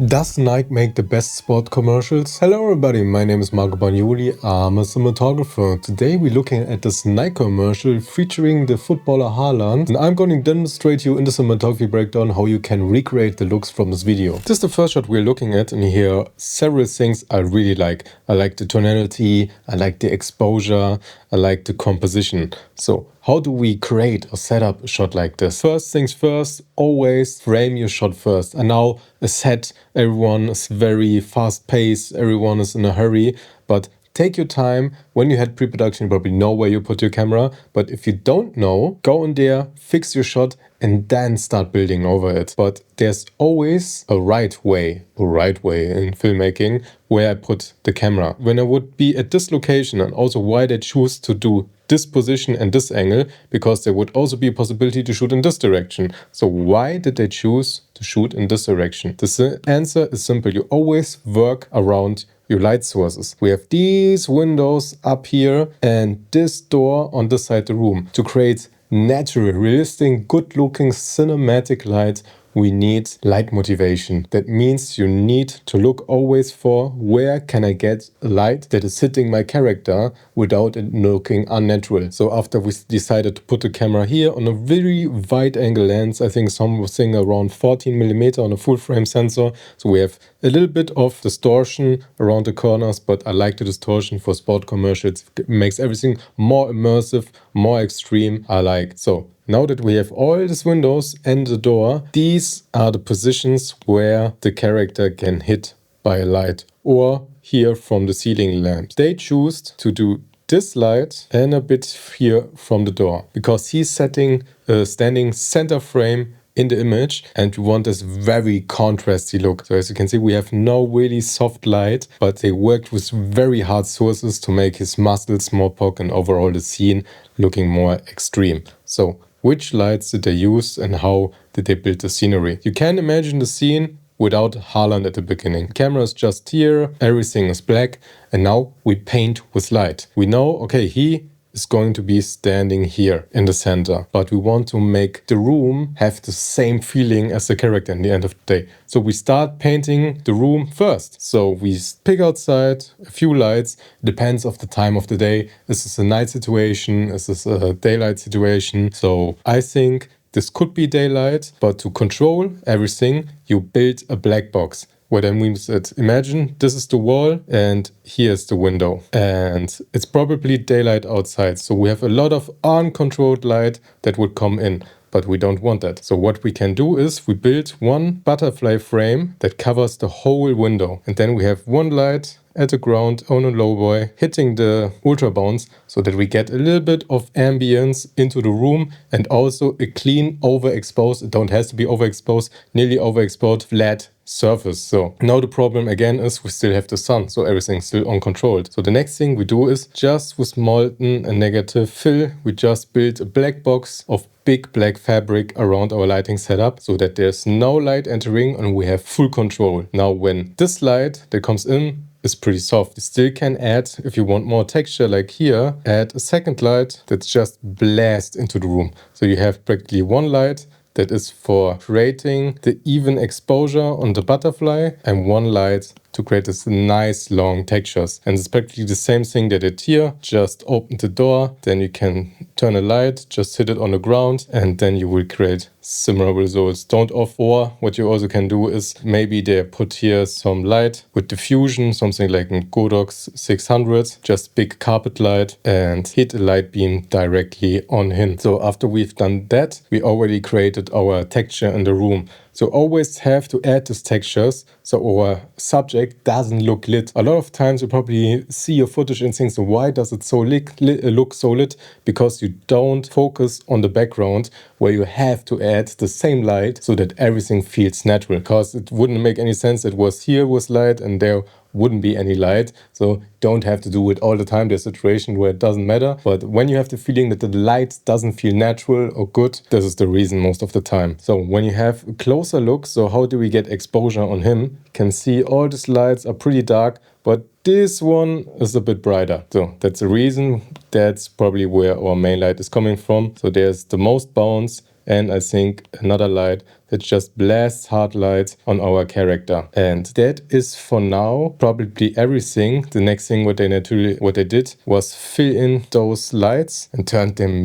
Does Nike make the best sport commercials? Hello everybody, my name is Marco Bagnoli, I'm a cinematographer. Today we're looking at this Nike commercial featuring the footballer Haaland, and I'm going to demonstrate you in the cinematography breakdown how you can recreate the looks from this video. This is the first shot we're looking at, and here are several things I really like. I like the tonality, I like the exposure, I like the composition. So how do we create or set up a shot like this? First things first, always frame your shot first. And now a set, everyone is very fast paced, everyone is in a hurry, but take your time. When you had pre-production, you probably know where you put your camera, but if you don't know, go in there, fix your shot, and then start building over it. But there's always a right way in filmmaking where I put the camera. When I would be at this location, and also why they choose to do this position and this angle, because there would also be a possibility to shoot in this direction. So why did they choose to shoot in this direction? The answer is simple. You always work around your light sources. We have these windows up here and this door on this side of the room. To create natural, realistic, good-looking cinematic light, we need light motivation. That means you need to look always for where can I get a light that is hitting my character without it looking unnatural. So after we decided to put the camera here on a very wide angle lens, I think something around 14mm on a full frame sensor. So we have a little bit of distortion around the corners, but I like the distortion for sport commercials. It makes everything more immersive, more extreme. I like. So now that we have all these windows and the door, these are the positions where the character can hit by a light or hear from the ceiling lamps. They choose to do this light and a bit here from the door because he's setting a standing center frame in the image, and we want this very contrasty look. So as you can see, we have no really soft light, but they worked with very hard sources to make his muscles more pop and overall the scene looking more extreme. So which lights did they use and how did they build the scenery? You can imagine the scene without Haaland at the beginning. Camera is just here, everything is black, and now we paint with light. We know, okay, he is going to be standing here in the center, but we want to make the room have the same feeling as the character in the end of the day. So we start painting the room first. So we pick outside a few lights, depends of the time of the day. Is this a night situation? Is this a daylight situation? So I think this could be daylight, but to control everything, you build a black box. What that means is, imagine this is the wall and here's the window. And it's probably daylight outside. So we have a lot of uncontrolled light that would come in, but we don't want that. So what we can do is we build one butterfly frame that covers the whole window. And then we have one light at the ground on a lowboy hitting the ultra bounce so that we get a little bit of ambience into the room and also a clean overexposed, it don't have to be overexposed, nearly overexposed flat surface. So now the problem again is we still have the sun, so everything's still uncontrolled. So the next thing we do is just with molten and negative fill, we just build a black box of big black fabric around our lighting setup so that there's no light entering and we have full control. Now when this light that comes in is pretty soft, you still can add, if you want more texture like here, add a second light that's just blast into the room. So you have practically one light that is for creating the even exposure on the butterfly and one light to create this nice long textures. And it's practically the same thing they did here. Just open the door, then you can turn a light, just hit it on the ground, and then you will create similar results. Don't off, or what you also can do is maybe they put here some light with diffusion, something like in Godox 600, just big carpet light and hit a light beam directly on him. So after we've done that, we already created our texture in the room. So always have to add these textures so our subject doesn't look lit. A lot of times you probably see your footage and think, so why does it so look so lit? Because you don't focus on the background where you have to add the same light so that everything feels natural. Because it wouldn't make any sense that was here was light and there wouldn't be any light. So don't have to do it all the time. There's a situation where it doesn't matter. But when you have the feeling that the light doesn't feel natural or good, this is the reason most of the time. So when you have a closer look, so how do we get exposure on him? You can see all these lights are pretty dark, but this one is a bit brighter. So that's the reason. That's probably where our main light is coming from. So there's the most bounce and I think another light that just blasts hard light on our character. And that is for now probably everything. The next thing what they did was fill in those lights and turned them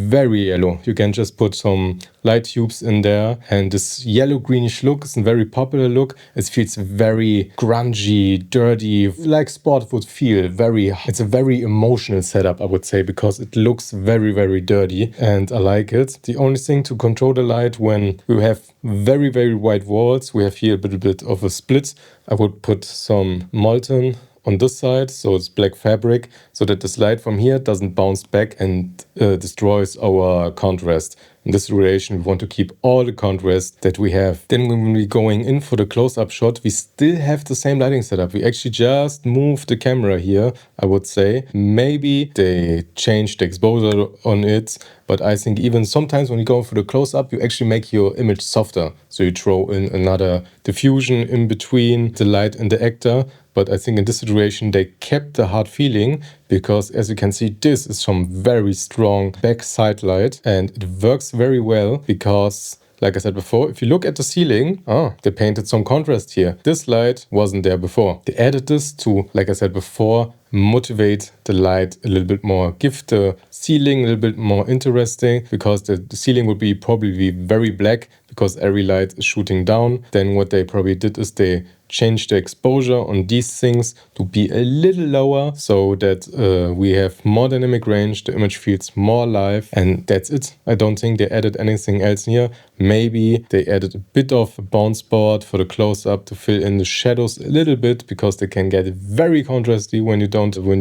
very yellow. You can just put some light tubes in there, and this yellow greenish look is a very popular look. It feels very grungy, dirty, like sport would feel. It's a very emotional setup, I would say, because it looks very, very dirty, and I like it. The only thing to control the light when we have very, very white walls, we have here a little bit of a split. I would put some molten on this side, so it's black fabric, so that this light from here doesn't bounce back and destroys our contrast. In this relation, we want to keep all the contrast that we have. Then when we're going in for the close-up shot, we still have the same lighting setup. We actually just move the camera here, I would say. Maybe they changed the exposure on it, but I think even sometimes when you go for the close-up, you actually make your image softer. So you throw in another diffusion in between the light and the actor. But I think in this situation, they kept the hard feeling because, as you can see, this is some very strong backside light, and it works very well because, like I said before, if you look at the ceiling, they painted some contrast here. This light wasn't there before. They added this to, like I said before, motivate the light a little bit more, give the ceiling a little bit more interesting, because the ceiling would be probably very black because every light is shooting down. Then what they probably did is they changed the exposure on these things to be a little lower so that we have more dynamic range, the image feels more alive, and that's it. I don't think they added anything else here. Maybe they added a bit of a bounce board for the close-up to fill in the shadows a little bit, because they can get very contrasty when you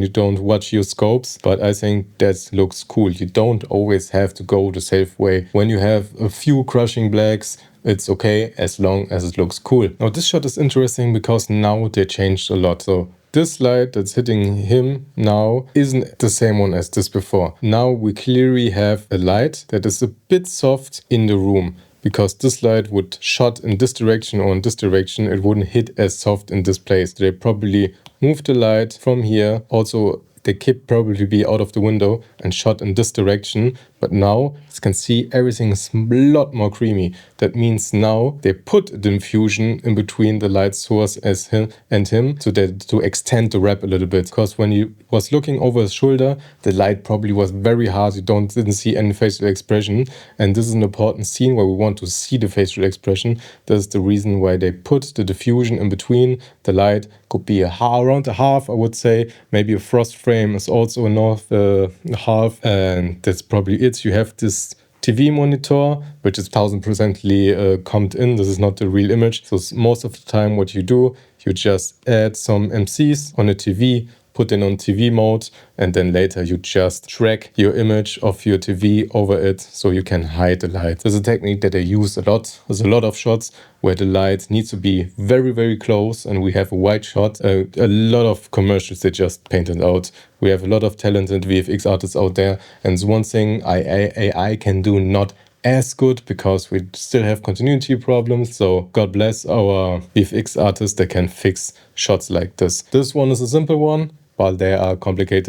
don't watch your scopes. But I think that looks cool. You don't always have to go the safe way. When you have a few crushing blacks, it's okay as long as it looks cool. Now this shot is interesting because now they changed a lot. So this light that's hitting him now isn't the same one as this before. Now we clearly have a light that is a bit soft in the room, because this light would shot in this direction or in this direction, it wouldn't hit as soft in this place. They probably moved the light from here. Also, they could probably be out of the window and shot in this direction. But now, as you can see, everything is a lot more creamy. That means now they put a diffusion in between the light source and him so that to extend the wrap a little bit. Because when he was looking over his shoulder, the light probably was very hard. You didn't see any facial expression. And this is an important scene where we want to see the facial expression. That's the reason why they put the diffusion in between. The light could be around a half, I would say. Maybe a frost frame is also a half, and that's probably it. You have this TV monitor, which is 1000% comped in. This is not the real image. So most of the time what you do, you just add some MCs on a TV, put it on TV mode, and then later you just drag your image of your TV over it so you can hide the light. This is a technique that I use a lot. There's a lot of shots where the light needs to be very, very close and we have a wide shot. A lot of commercials they just painted out. We have a lot of talented VFX artists out there, and it's one thing AI can do not as good because we still have continuity problems. So God bless our VFX artists that can fix shots like this. This one is a simple one, but there are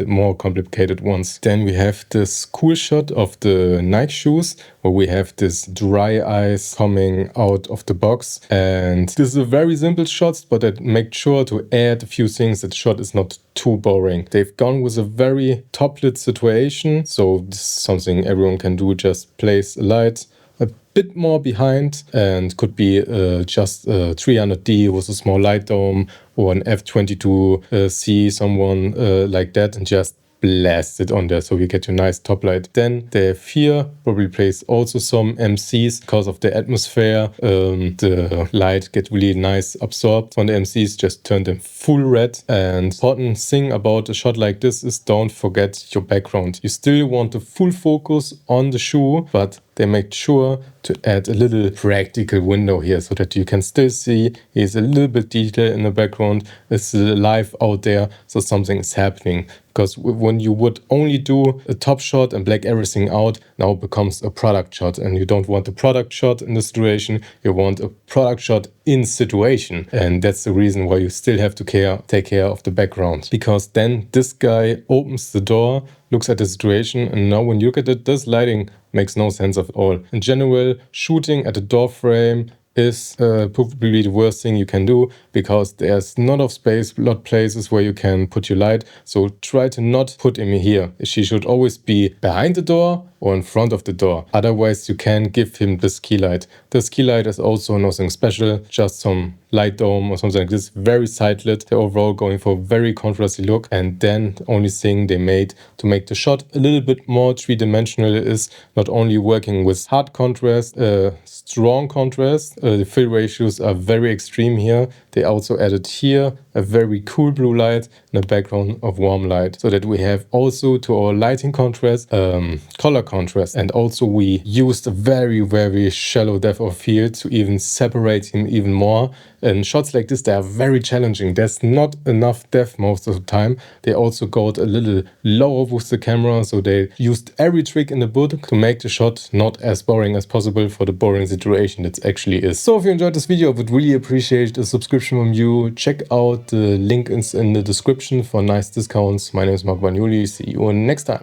more complicated ones. Then we have this cool shot of the Nike shoes where we have this dry ice coming out of the box. And this is a very simple shot, but I make sure to add a few things that the shot is not too boring. They've gone with a very top-lit situation. So this is something everyone can do, just place a light a bit more behind, and could be just 300D with a small light dome, or an F22C, someone like that, and just blast it on there so you get your nice top light. Then they have here probably place also some MCs because of the atmosphere. The light gets really nice absorbed on the MCs, just turn them full red. And important thing about a shot like this is don't forget your background. You still want the full focus on the shoe, but they make sure to add a little practical window here so that you can still see there's a little bit detail in the background. It's live out there, so something is happening. Because when you would only do a top shot and black everything out, now it becomes a product shot. And you don't want a product shot in this situation, you want a product shot in situation. And that's the reason why you still have to take care of the background. Because then this guy opens the door, looks at the situation, and now when you look at it, this lighting makes no sense at all. In general, shooting at a door frame is probably the worst thing you can do, because there's not of space, lot places where you can put your light. So try to not put him here. She should always be behind the door or in front of the door. Otherwise you can give him this key light. This key light is also nothing special, just some light dome or something like this, very side-lit. They're overall going for a very contrasty look, and then the only thing they made to make the shot a little bit more three-dimensional is not only working with hard contrast, strong contrast. The fill ratios are very extreme here. They also added here a very cool blue light and a background of warm light, so that we have also to our lighting contrast, color contrast. And also we used a very shallow depth of field to even separate him even more. And shots like this, they are very challenging. There's not enough depth most of the time. They also got a little lower with the camera, so they used every trick in the book to make the shot not as boring as possible for the boring situation it actually is. So if you enjoyed this video, I would really appreciate a subscription from you. Check out the link in the description for nice discounts. My name is Mark Bagnoli. See you next time.